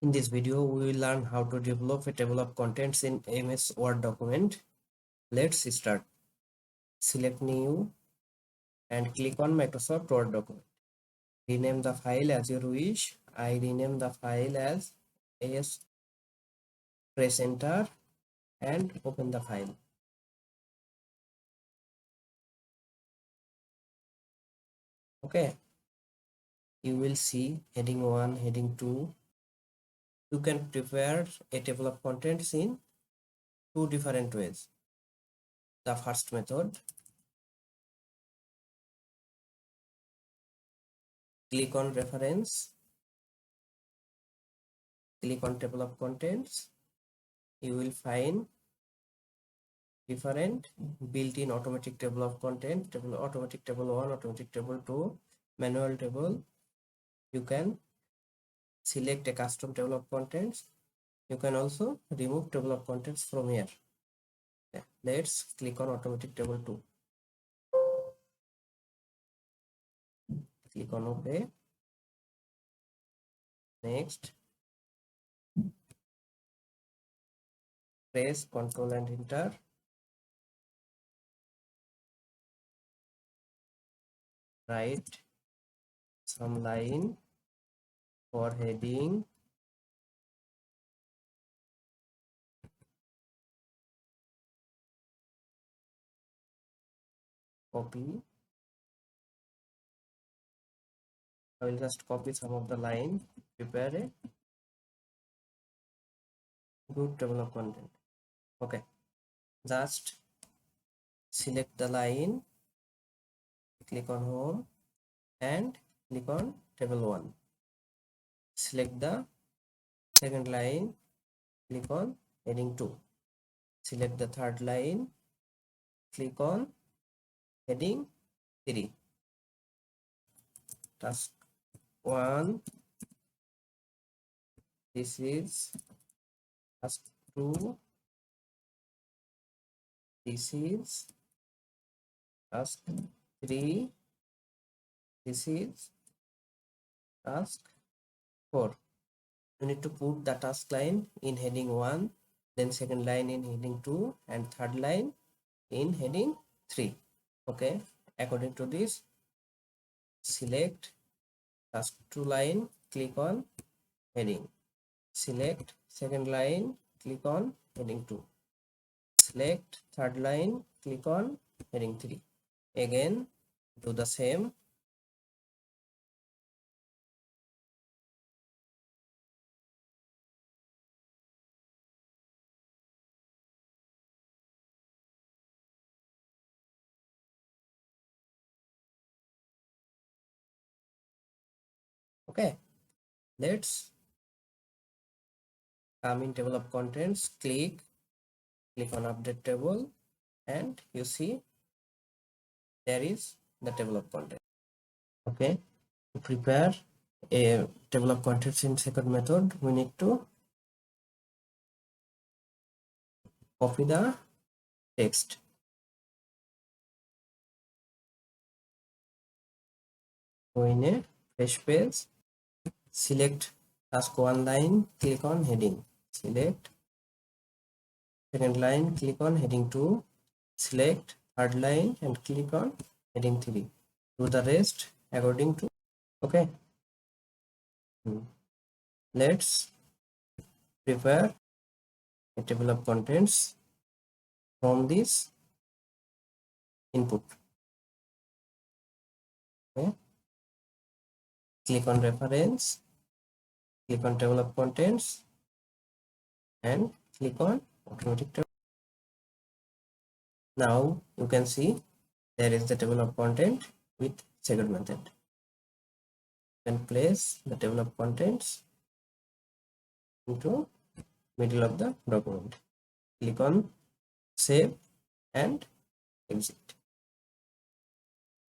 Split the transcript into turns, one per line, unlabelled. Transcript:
In this video, we will learn how to develop a table of contents in MS Word document. Let's start. Select New and click on Microsoft Word document. Rename the file as you wish. I rename the file as AS. Press Enter and open the file. Okay. You will see heading 1, heading 2. You can prepare a table of contents in two different ways. The first method, click on reference, click on table of contents. You will find different built-in automatic table of content, automatic table 1, automatic table 2, manual table. You can select a custom table of contents. You can also remove table of contents from here. Okay. Let's click on automatic table 2. Click on OK. Next, press Ctrl and Enter. Write some line for heading. Copy. I will just copy some of the line. Prepare a good table of content. Okay. Just select the line, click on home and click on table 1. Select the second line, click on heading 2. Select the third line, click on heading 3. Task 1, this is task 2, this is task 3, this is task 4. You need to put the task line in heading 1, then second line in heading 2 and third line in heading 3. Okay, according to this, select task 2 line, click on heading. Select second line, click on heading 2. Select third line, click on heading 3. Again, do the same. Okay, let's come in table of contents, click on update table, and you see there is the table of contents. Okay, to prepare a table of contents in second method, we need to copy the text. Go in a fresh page, select task 1 line, click on heading. Select second line, click on heading 2. Select third line and click on heading 3. Do the rest according to. Okay. Let's prepare a table of contents from this input. Okay. Click on reference, click on table of contents and click on automatic table. Now you can see there is the table of content with second method. You can place the table of contents into middle of the document. Click on save and exit.